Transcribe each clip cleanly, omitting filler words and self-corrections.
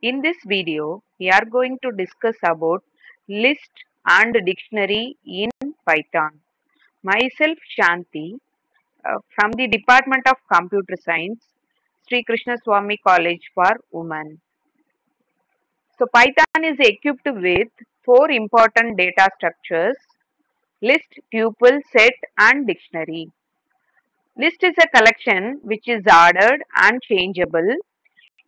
In this video, we are going to discuss about list and dictionary in Python. Myself Shanthi from the Department of Computer Science, Sri Krishna Swami College for Women. So Python is equipped with four important data structures: list, tuple, set and dictionary. List is a collection which is ordered and changeable.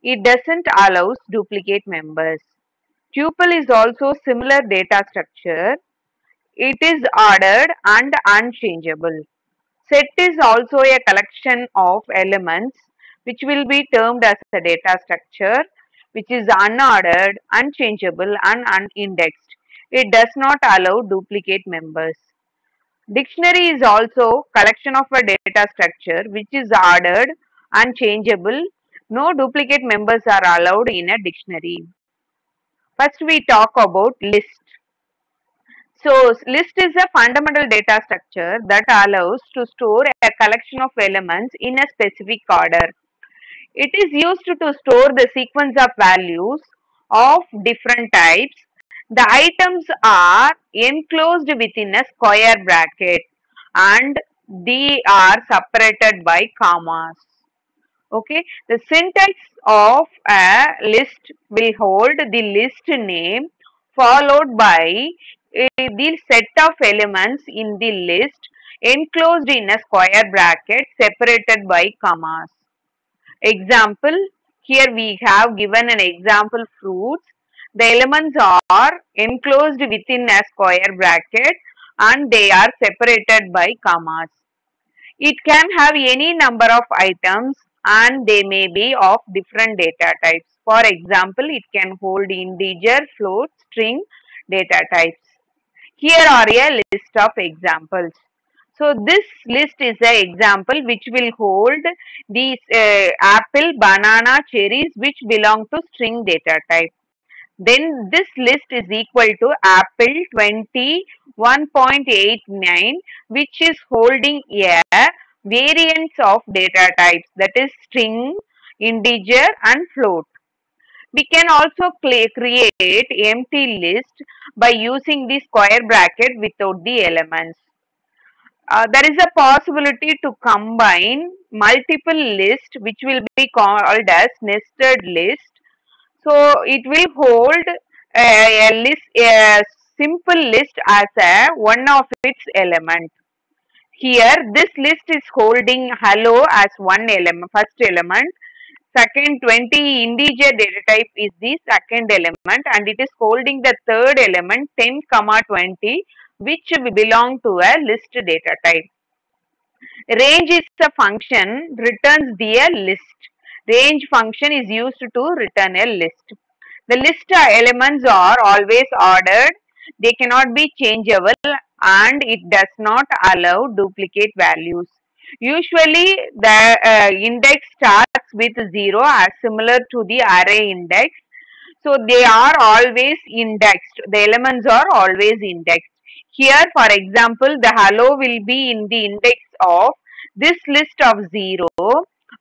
It doesn't allow duplicate members. Tuple is also similar data structure. It is ordered and unchangeable. Set is also a collection of elements which will be termed as a data structure, which is unordered, unchangeable and unindexed. It does not allow duplicate members. Dictionary is also collection of a data structure which is ordered, unchangeable. No duplicate members are allowed in a dictionary. First we talk about list. So list is a fundamental data structure that allows to store a collection of elements in a specific order. It is used to store the sequence of values of different types. The items are enclosed within a square bracket and they are separated by commas. Okay, the syntax of a list will hold the list name followed by the set of elements in the list enclosed in a square bracket separated by commas. Example, here we have given an example fruits. The elements are enclosed within a square bracket and they are separated by commas. It can have any number of items and they may be of different data types. For example, it can hold integer, float, string data types. Here are a list of examples. So this list is an example which will hold these apple, banana, cherries which belong to string data type. Then this list is equal to apple 21.89 which is holding a variance of data types, that is string, integer and float. We can also create empty list by using the square bracket without the elements. There is a possibility to combine multiple lists which will be called as nested list. So it will hold a simple list as one of its element. Here this list is holding hello as one element, first element. Second 20 integer data type is the second element and it is holding the third element 10, 20 which belong to a list data type. Range is a function returns the list. Range function is used to return a list. The list elements are always ordered. They cannot be changeable and it does not allow duplicate values. Usually the index starts with 0 as similar to the array index. So they are always indexed. The elements are always indexed. Here for example the hello will be in the index of this list of 0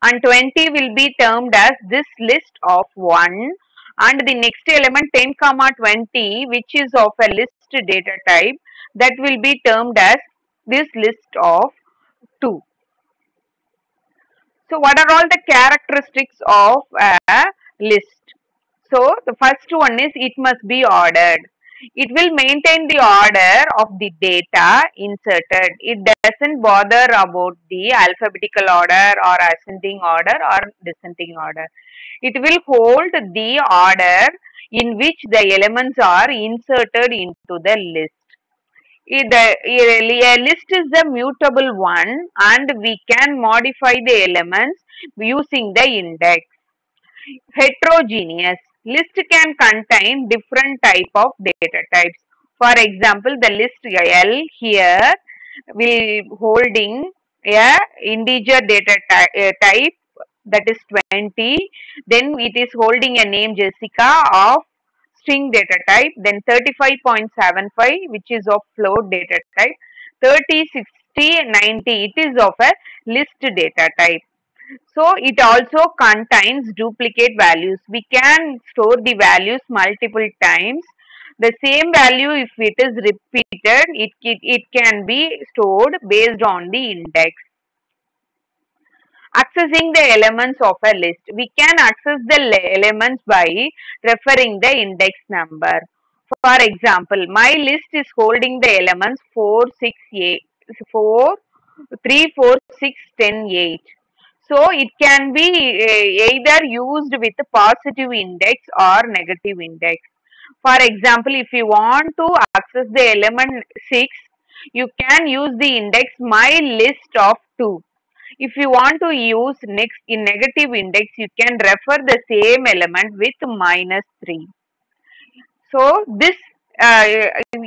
and 20 will be termed as this list of 1 and the next element 10, 20 which is of a list data type that will be termed as this list of 2. So what are all the characteristics of a list? So the first one is it must be ordered. It will maintain the order of the data inserted. It doesn't bother about the alphabetical order or ascending order or descending order. It will hold the order in which the elements are inserted into the list. A list is a mutable one and we can modify the elements using the index. Heterogeneous. List can contain different type of data types. For example, the list L here will holding a integer data type that is 20. Then it is holding a name Jessica of string data type. Then 35.75 which is of float data type. 30, 60, 90 it is of a list data type. So it also contains duplicate values. We can store the values multiple times. The same value, if it is repeated, it can be stored based on the index. Accessing the elements of a list. We can access the elements by referring the index number. For example, my list is holding the elements 4, 6, 8, 4, 3, 4, 6, 10, 8. So it can be either used with positive index or negative index. For example, if you want to access the element 6, you can use the index my list of 2. If you want to use next in negative index, you can refer the same element with -3. So this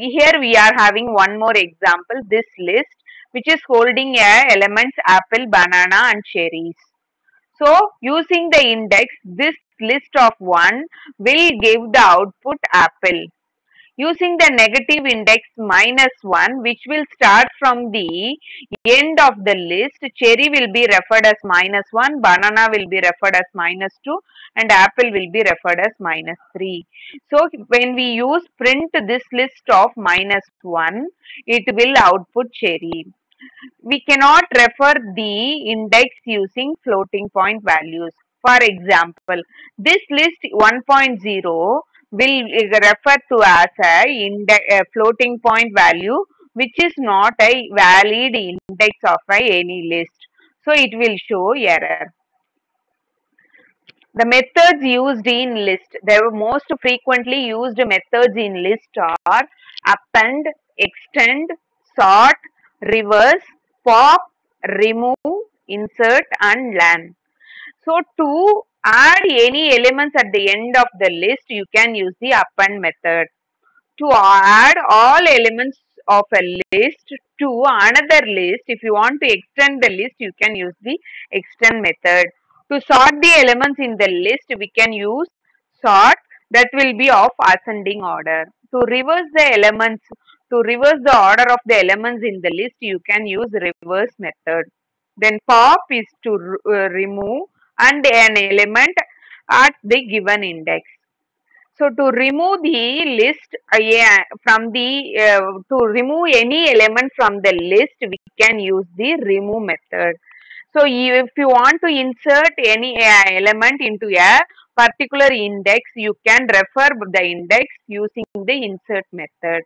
here we are having one more example. This list which is holding elements apple, banana, and cherries. So using the index, this list of 1 will give the output apple. Using the negative index -1, which will start from the end of the list, cherry will be referred as -1, banana will be referred as -2, and apple will be referred as -3. So when we use print this list of -1, it will output cherry. We cannot refer the index using floating point values. For example, this list 1.0 will refer to as a floating point value which is not a valid index of any list. So it will show error. The methods used in list. The most frequently used methods in list are append, extend, sort, reverse, pop, remove, insert, and learn. So to add any elements at the end of the list, you can use the append method. To add all elements of a list to another list, if you want to extend the list, you can use the extend method. To sort the elements in the list, we can use sort, that will be of ascending order. To reverse the elements, to reverse the order of the elements in the list, you can use reverse method. Then pop is to remove and an element at the given index. So to remove the list from the to remove any element from the list, we can use the remove method. So if you want to insert any element into a particular index, you can refer the index using the insert method.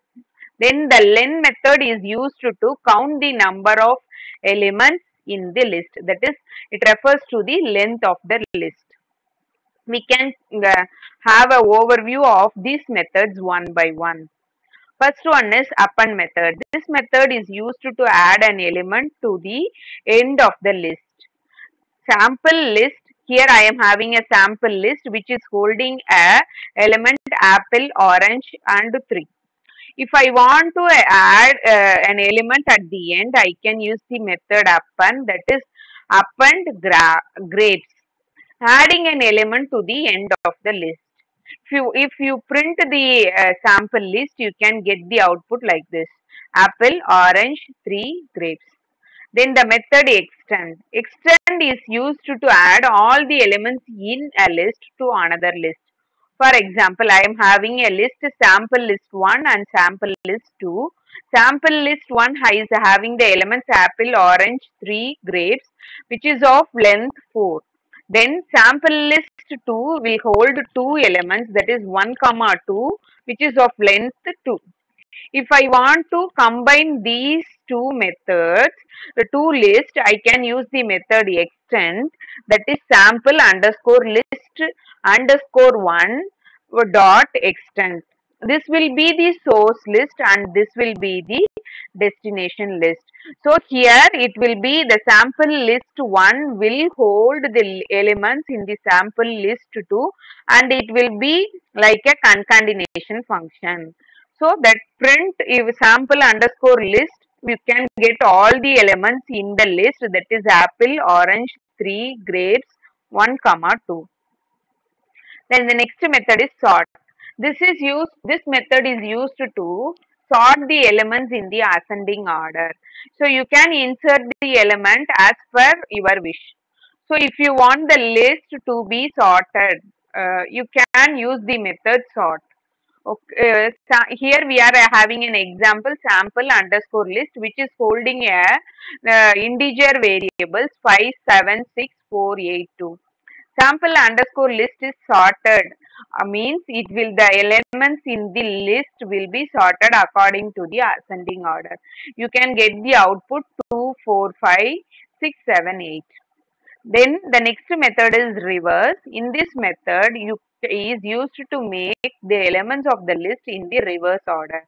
Then the len method is used to count the number of elements in the list. That is, it refers to the length of the list. We can have an overview of these methods one by one. First one is append method. This method is used to add an element to the end of the list. Sample list. Here I am having a sample list which is holding a element apple, orange, and 3. If I want to add an element at the end, I can use the method append, that is append grapes, adding an element to the end of the list. If you print the sample list, you can get the output like this: apple, orange, 3 grapes. Then the method extend. Extend is used to add all the elements in a list to another list. For example, I am having a list sample list 1 and sample list 2. Sample list 1 is having the elements apple, orange, 3 grapes, which is of length 4. Then sample list 2 will hold 2 elements, that is 1, 2, which is of length 2. If I want to combine these two methods, the two lists, I can use the method extend, that is sample underscore list underscore 1 dot extend. This will be the source list and this will be the destination list. So here it will be the sample list 1 will hold the elements in the sample list 2 and it will be like a concatenation function. So that print if sample underscore list, we can get all the elements in the list, that is apple, orange, 3 grapes, 1, 2. Then the next method is sort. This method is used to sort the elements in the ascending order. So you can insert the element as per your wish. So if you want the list to be sorted, you can use the method sort. Okay, here we are having an example sample underscore list which is holding a integer variables 576482. Sample underscore list is sorted, means it will the elements in the list will be sorted according to the ascending order. You can get the output 2, 4, 5, 6, 7, 8. Then the next method is reverse. In this method, is used to make the elements of the list in the reverse order.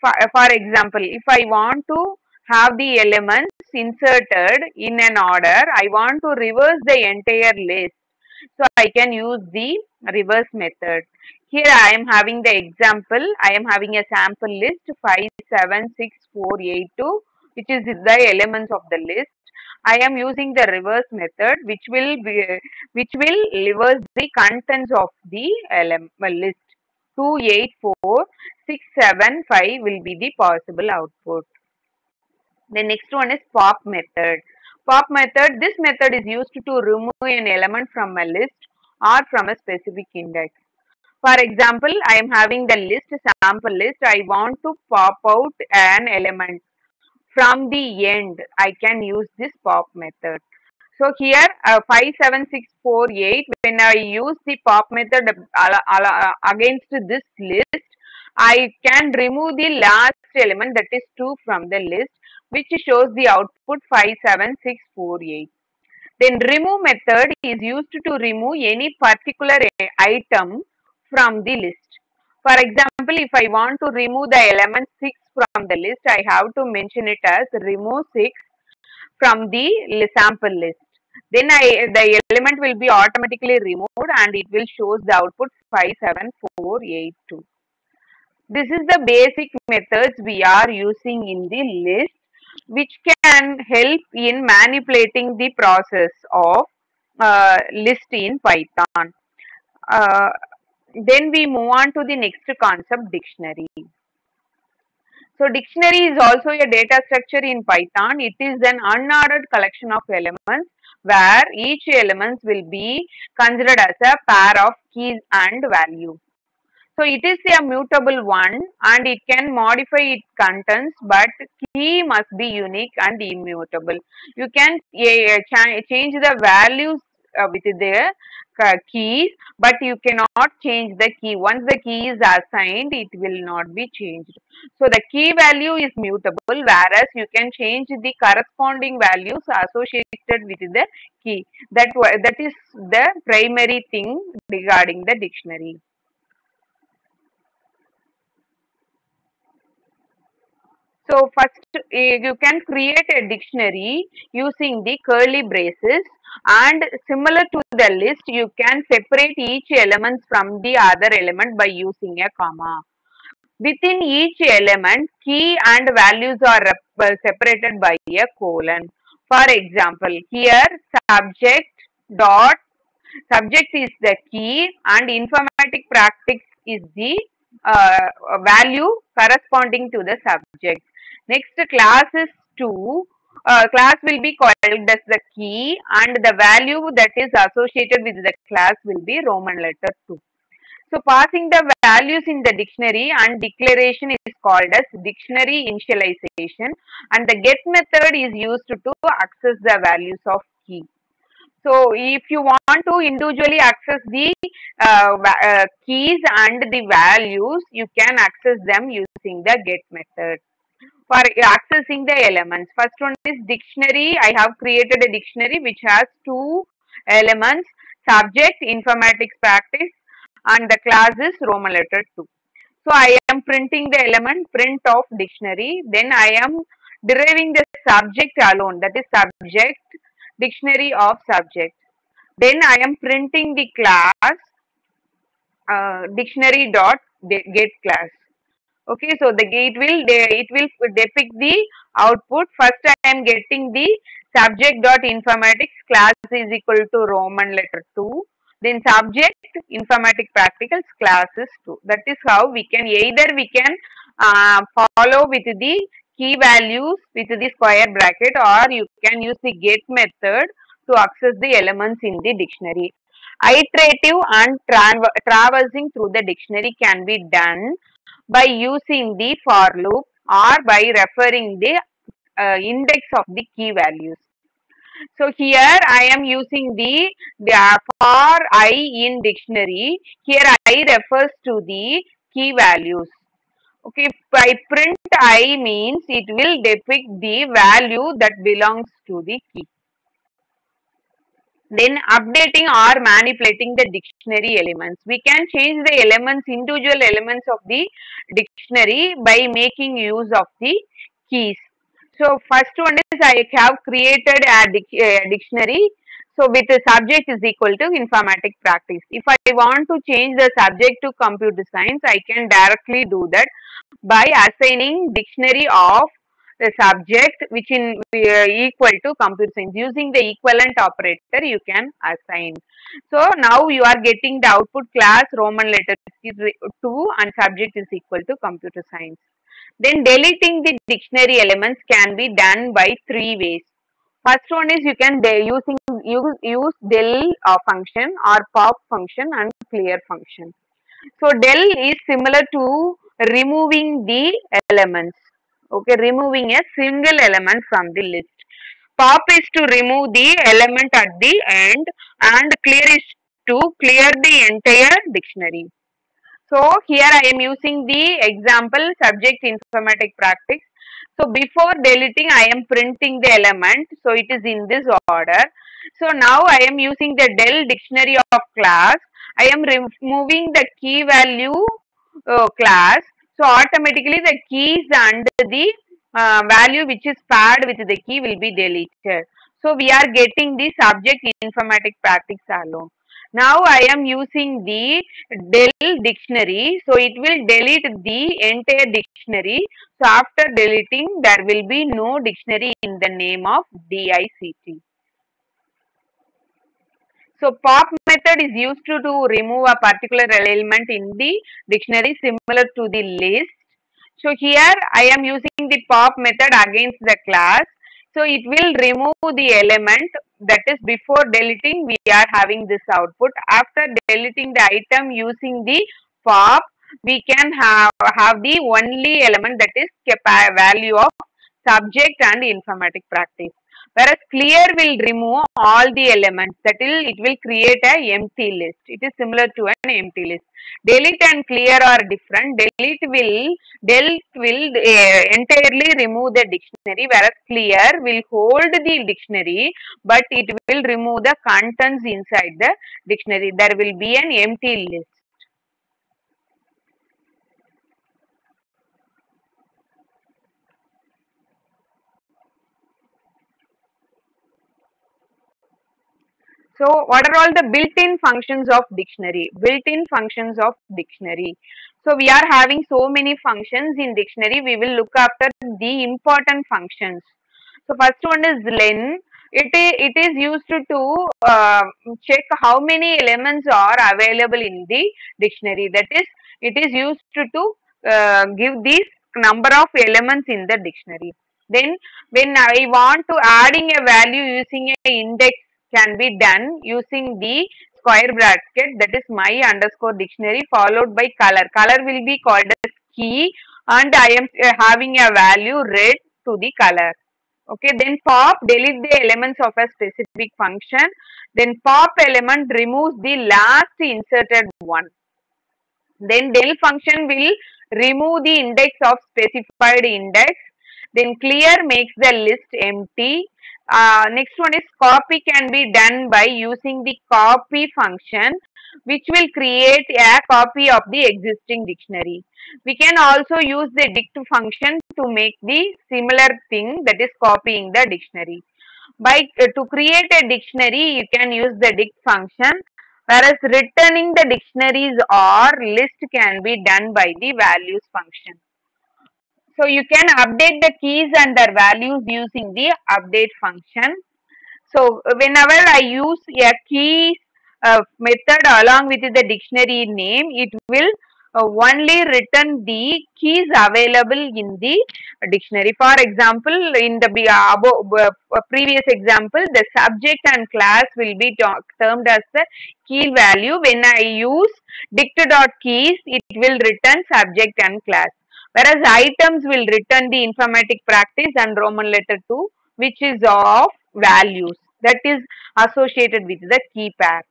For example, if I want to have the elements inserted in an order, I want to reverse the entire list. So I can use the reverse method. Here I am having the example. I am having a sample list 576482, which is the elements of the list. I am using the reverse method, which will reverse the contents of the list. 284675 will be the possible output. The next one is pop method. Pop method, this method is used to remove an element from a list or from a specific index. For example, I am having the list, sample list. I want to pop out an element from the end. I can use this pop method. So here 57648, when I use the pop method against this list, I can remove the last element, that is 2, from the list, which shows the output 57648. Then remove method is used to remove any particular item from the list. For example, if I want to remove the element 6 from the list, I have to mention it as remove 6 from the sample list. Then the element will be automatically removed and it will show the output 57482. This is the basic methods we are using in the list, which can help in manipulating the process of list in Python. Uh, then we move on to the next concept, dictionary. So dictionary is also a data structure in Python. It is an unordered collection of elements where each element will be considered as a pair of keys and value. So it is a mutable one and it can modify its contents, but key must be unique and immutable. You can change the values with the keys, but you cannot change the key. Once the key is assigned, it will not be changed. So the key value is mutable, whereas you can change the corresponding values associated with the key. That is the primary thing regarding the dictionary. So first, you can create a dictionary using the curly braces, and similar to the list, you can separate each element from the other element by using a comma. Within each element, key and values are separated by a colon. For example, here subject dot subject is the key and informatic practice is the uh, value corresponding to the subject. Next class is 2. Class will be called as the key and the value that is associated with the class will be Roman letter 2. So passing the values in the dictionary and declaration is called as dictionary initialization, and the get method is used to access the values of key. So if you want to individually access the keys and the values, you can access them using the get method. For accessing the elements, first one is dictionary. I have created a dictionary which has two elements, subject, informatics practice, and the class is Roman letter 2. So I am printing the element print of dictionary. Then I am deriving the subject alone, that is subject dictionary of subject. Then I am printing the class dictionary dot get class. Okay, so it will depict the output. First, I am getting the subject dot informatics class is equal to Roman letter 2. Then subject informatic practicals class is 2. That is how we can follow with the key values with the square bracket, or you can use the get method to access the elements in the dictionary. Iterative and traversing through the dictionary can be done by using the for loop or by referring the index of the key values. So here I am using the for I in dictionary. Here I refers to the key values. Okay, by print I means it will depict the value that belongs to the key. Then updating or manipulating the dictionary elements. We can change the elements, individual elements of the dictionary by making use of the keys. So first one is I have created a dictionary. So with the subject is equal to informatic practice. If I want to change the subject to computer science, I can directly do that by assigning dictionary of the subject which in equal to computer science. Using the equivalent operator you can assign. So now you are getting the output class Roman letter is 2 and subject is equal to computer science. Then deleting the dictionary elements can be done by 3 ways. First one is you can use del function or pop function and clear function. So del is similar to removing the elements. Okay, removing a single element from the list. Pop is to remove the element at the end and clear is to clear the entire dictionary. So here I am using the example subject informatic practice. So before deleting I am printing the element. So it is in this order. So now I am using the del dictionary of class. I am removing the key value class. So automatically the keys and the value which is paired with the key will be deleted. So we are getting the subject informatic practice alone. Now I am using the del dictionary. So it will delete the entire dictionary. So after deleting there will be no dictionary in the name of DICT. So pop method is used to remove a particular element in the dictionary similar to the list. So here I am using the pop method against the class. So it will remove the element, that is before deleting we are having this output. After deleting the item using the pop, we can have the only element, that is value of subject and informatic practice. Whereas clear will remove all the elements, that it will create a empty list. It is similar to an empty list. Delete and clear are different. Delete will entirely remove the dictionary, whereas clear will hold the dictionary, but it will remove the contents inside the dictionary. There will be an empty list. So what are all the built-in functions of dictionary? Built-in functions of dictionary. So we are having so many functions in dictionary. We will look after the important functions. So first one is len. It is used to check how many elements are available in the dictionary. That is, it is used to give this number of elements in the dictionary. Then when I want to adding a value using a index can be done using the square bracket, that is my underscore dictionary followed by color. Color will be called as key and I am having a value red to the color. Okay, then pop delete the elements of a specific function. Then pop element removes the last inserted one. Then del function will remove the index of specified index. Then clear makes the list empty. Next one is copy can be done by using the copy function, which will create a copy of the existing dictionary. We can also use the dict function to make the similar thing, that is copying the dictionary. To create a dictionary, you can use the dict function, whereas returning the dictionaries or list can be done by the values function. So you can update the keys and their values using the update function. So whenever I use a key method along with the dictionary name, it will only return the keys available in the dictionary. For example, in the previous example, the subject and class will be termed as the key value. When I use dict.keys, it will return subject and class. Whereas items will return the informatic practice and Roman letter 2, which is of values, that is associated with the key pair.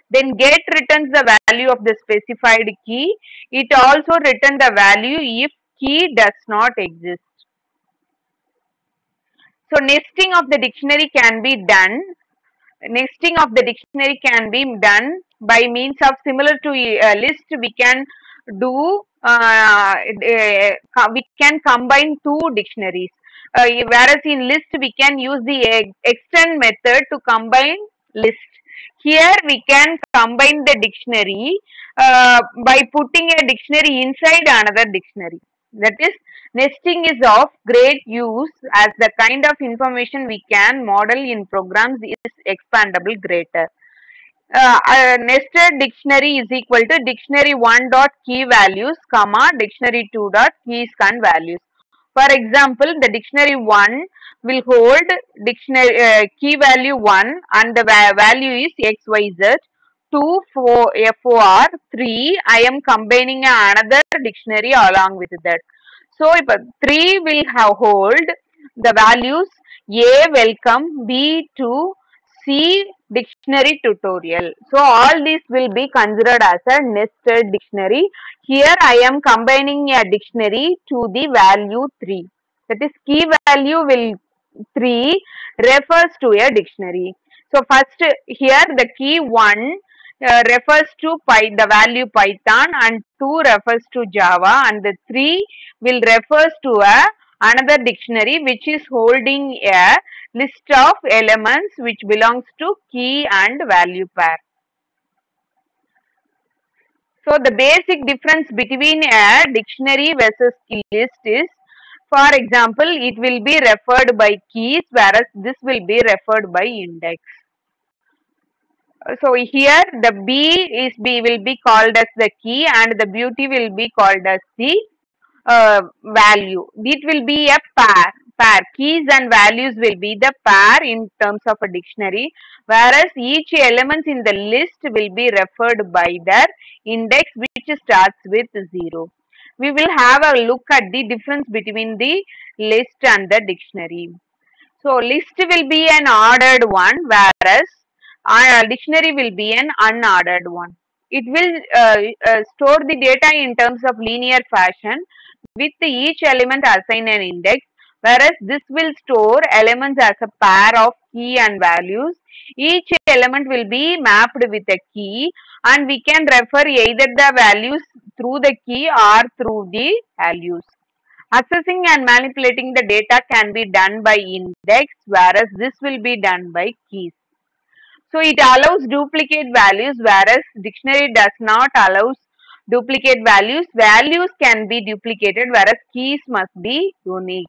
Then get returns the value of the specified key. It also returns the value if key does not exist. So nesting of the dictionary can be done. Nesting of the dictionary can be done by means of, similar to a list. We can do we can combine two dictionaries. Whereas in list we can use the extend method to combine list. Here we can combine the dictionary by putting a dictionary inside another dictionary. That is, nesting is of great use as the kind of information we can model in programs is expandable greater. A nested dictionary is equal to dictionary 1 dot key values comma dictionary 2 dot keys and values. For example, the dictionary 1 will hold dictionary key value 1 and the value is xyz. 2 for FOR 3, I am combining another dictionary along with that. So if 3 will have hold the values A welcome, B to C dictionary tutorial. So all these will be considered as a nested dictionary. Here I am combining a dictionary to the value 3. That is, key value will 3 refers to a dictionary. So first here the key 1 refers to the value Python, and 2 refers to Java, and the 3 will refers to another dictionary which is holding a list of elements which belongs to key and value pair. So the basic difference between a dictionary versus list is, for example, it will be referred by keys, whereas this will be referred by index. So here the B will be called as the key and the beauty will be called as the value. It will be a pair. Keys and values will be the pair in terms of a dictionary, whereas each element in the list will be referred by their index, which starts with 0. We will have a look at the difference between the list and the dictionary. So list will be an ordered one, whereas dictionary will be an unordered one. It will store the data in terms of linear fashion with each element assigned an index, whereas this will store elements as a pair of key and values. Each element will be mapped with a key, and we can refer either the values through the key or through the values. Accessing and manipulating the data can be done by index, whereas this will be done by keys. So it allows duplicate values, whereas dictionary does not allow duplicate values. Values can be duplicated, whereas keys must be unique.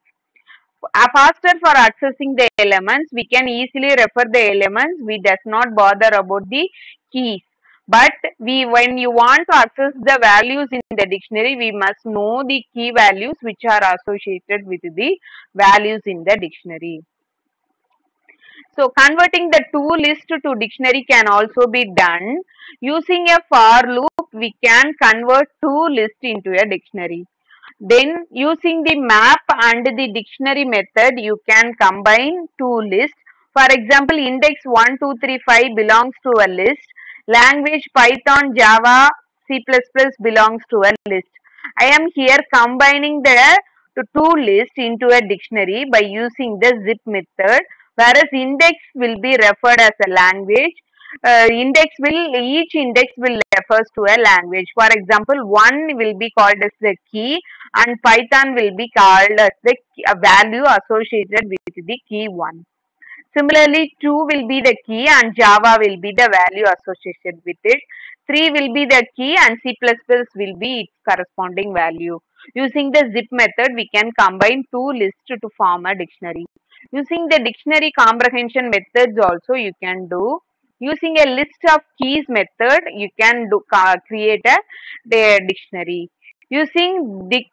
Faster for accessing the elements, we can easily refer the elements. We does not bother about the keys. But when you want to access the values in the dictionary, we must know the key values which are associated with the values in the dictionary. So converting the two list to dictionary can also be done. Using a for loop, we can convert two lists into a dictionary. Then using the map and the dictionary method, you can combine two lists. For example, index 1, 2, 3, 5 belongs to a list. Language Python, Java, C++ belongs to a list. I am here combining the two lists into a dictionary by using the zip method, whereas index will be referred as a language. Each index will refers to a language. For example, 1 will be called as the key and Python will be called as the value associated with the key 1. Similarly, 2 will be the key and Java will be the value associated with it. 3 will be the key and C++ will be its corresponding value. Using the zip method, we can combine two lists to form a dictionary. Using the dictionary comprehension methods also you can do. Using a list of keys method, you can create the dictionary. Using dict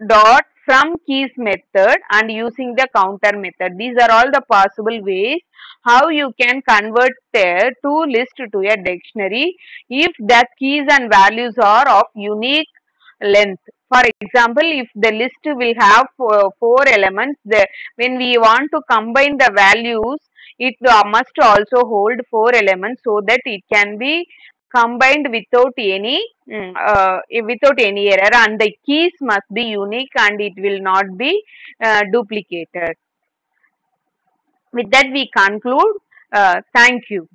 dot from keys method and using the counter method. These are all the possible ways how you can convert a to list to a dictionary if the keys and values are of unique length. For example, if the list will have four elements, when we want to combine the values, it must also hold four elements so that it can be combined without any error, and the keys must be unique and it will not be duplicated. With that we conclude. Thank you.